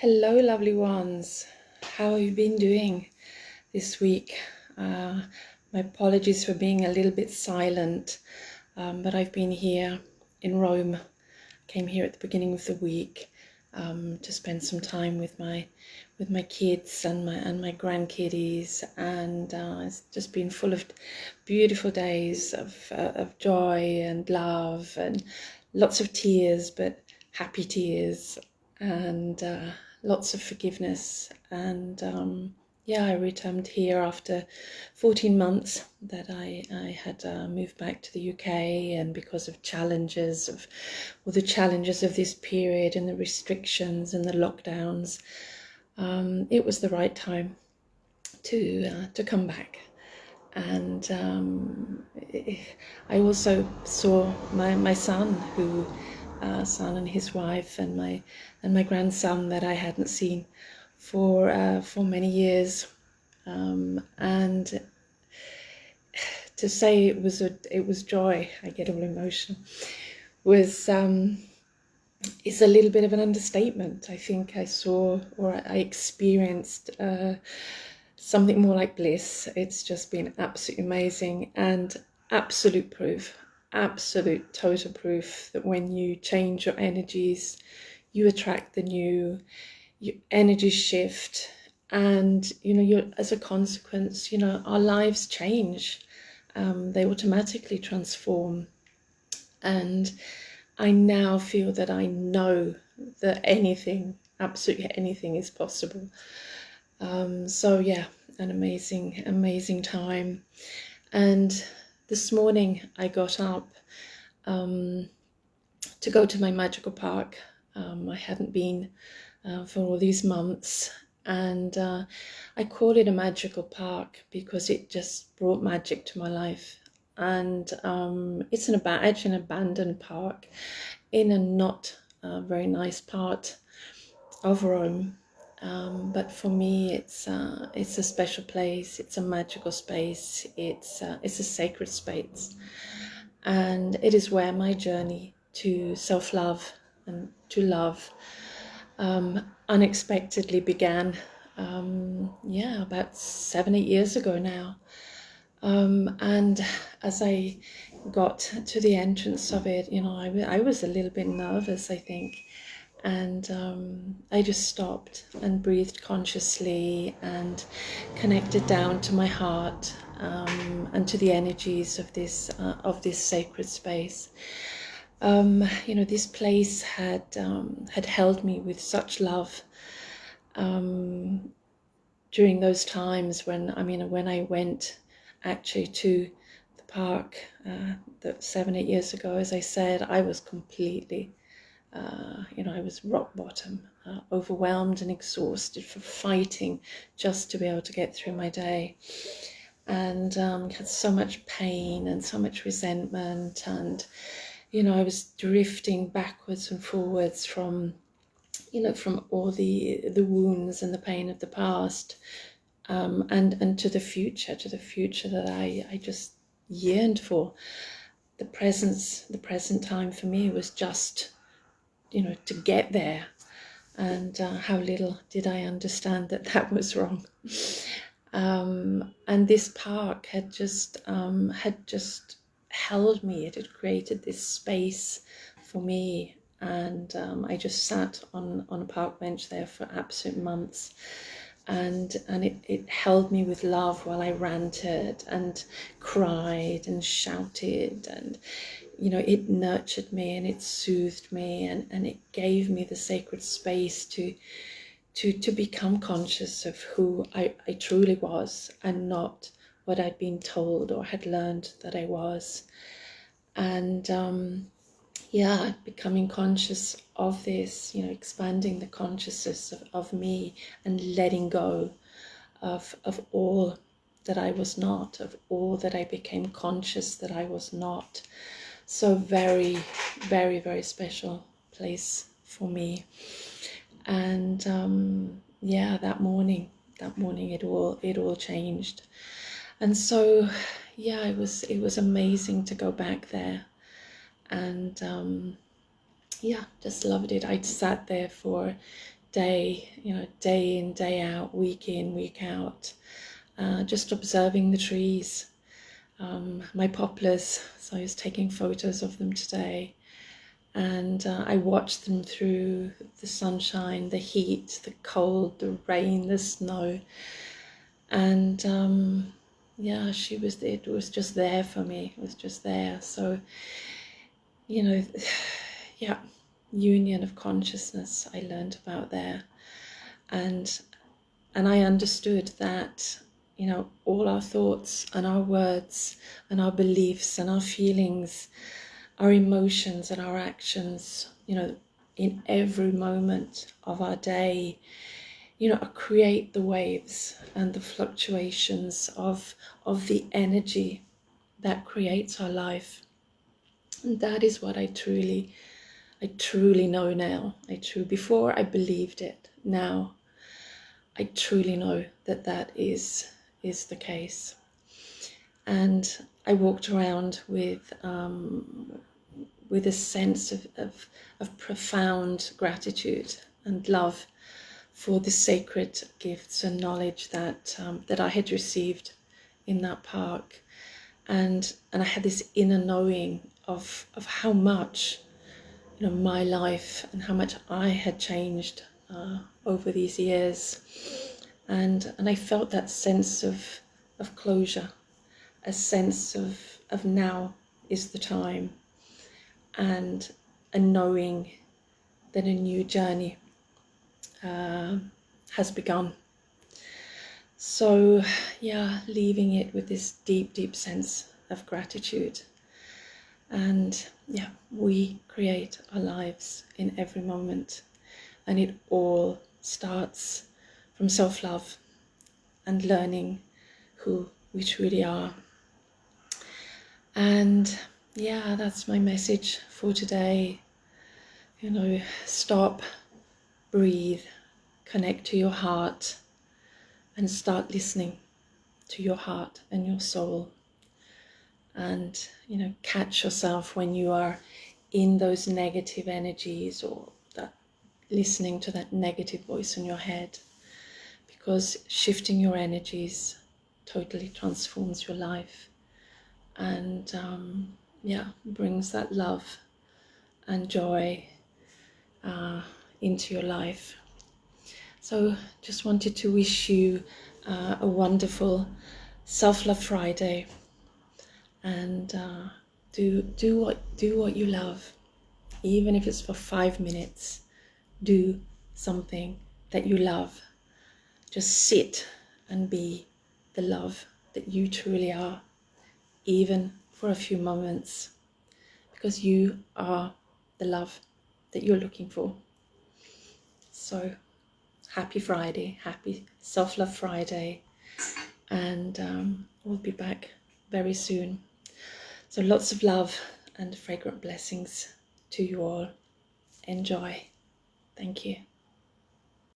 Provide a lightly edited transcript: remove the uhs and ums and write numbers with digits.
Hello, lovely ones. How have you been doing this week? My apologies for being a little bit silent, but I've been here in Rome. Came here at the beginning of the week to spend some time with my kids and my grandkiddies, and it's just been full of beautiful days of joy and love and lots of tears, but happy tears, and lots of forgiveness. And yeah, I returned here after 14 months that I had moved back to the UK, and because of the challenges of this period and the restrictions and the lockdowns, it was the right time to come back. And I also saw my son, son and his wife, and my grandson that I hadn't seen for many years, and to say it was joy, I get all emotional, was is a little bit of an understatement. I think I saw, or I experienced, something more like bliss. It's just been absolutely amazing, and absolute proof, absolute total proof that when you change your energies, you attract the new. Your energies shift, and as a consequence, our lives change. They automatically transform, and I now feel that I know that absolutely anything is possible. So yeah, an amazing time. And this morning I got up to go to my magical park. I hadn't been for all these months, and I call it a magical park because it just brought magic to my life. And it's actually an abandoned park in a not very nice part of Rome. But for me, it's a special place. It's a magical space. It's a sacred space, and it is where my journey to self-love and to love unexpectedly began. About 7-8 years ago now. And as I got to the entrance of it, I was a little bit nervous, I think. And I just stopped and breathed consciously and connected down to my heart, and to the energies of this sacred space. This place had held me with such love during those times when I went actually to the park that 7-8 years ago. As I said, I was completely I was rock bottom, overwhelmed and exhausted for fighting just to be able to get through my day, and had so much pain and so much resentment, and I was drifting backwards and forwards from all the wounds and the pain of the past, and to the future that I just yearned for. The present time for me was just to get there, and how little did I understand that was wrong. And this park had just held me. It had created this space for me, and I just sat on a park bench there for absolute months, and it held me with love while I ranted and cried and shouted, and it nurtured me and it soothed me, and it gave me the sacred space to become conscious of who I truly was, and not what I'd been told or had learned that I was. And becoming conscious of this, expanding the consciousness of me, and letting go of all that I was not, of all that I became conscious that I was not. So very, very, very special place for me. And that morning it all changed. And so it was amazing to go back there, and just loved it. I'd sat there for day, day in, day out, week in, week out, just observing the trees, my poplars. So I was taking photos of them today, and I watched them through the sunshine, the heat, the cold, the rain, the snow, and yeah, it was just there for me. It was just there. So, yeah, union of consciousness I learned about there, and I understood that all our thoughts and our words and our beliefs and our feelings, our emotions and our actions, in every moment of our day, create the waves and the fluctuations of the energy that creates our life. And that is what I truly know now. Before I believed it. Now I truly know that is the case. And I walked around with a sense of profound gratitude and love for the sacred gifts and knowledge that I had received in that park, and I had this inner knowing of how much my life and how much I had changed over these years, and I felt that sense of closure, a sense of now is the time, and a knowing that a new journey has begun. So yeah, leaving it with this deep sense of gratitude. And yeah, we create our lives in every moment, and it all starts from self-love and learning who we truly are. And yeah, that's my message for today. Stop, breathe, connect to your heart, and start listening to your heart and your soul. And catch yourself when you are in those negative energies, or that listening to that negative voice in your head, because shifting your energies totally transforms your life, and brings that love and joy into your life. So just wanted to wish you a wonderful Self-Love Friday, and do what you love, even if it's for 5 minutes. Do something that you love. Just sit and be the love that you truly are, even for a few moments, because you are the love that you're looking for. So happy Friday, happy Self-Love Friday, and we'll be back very soon. So lots of love and fragrant blessings to you all. Enjoy. Thank you.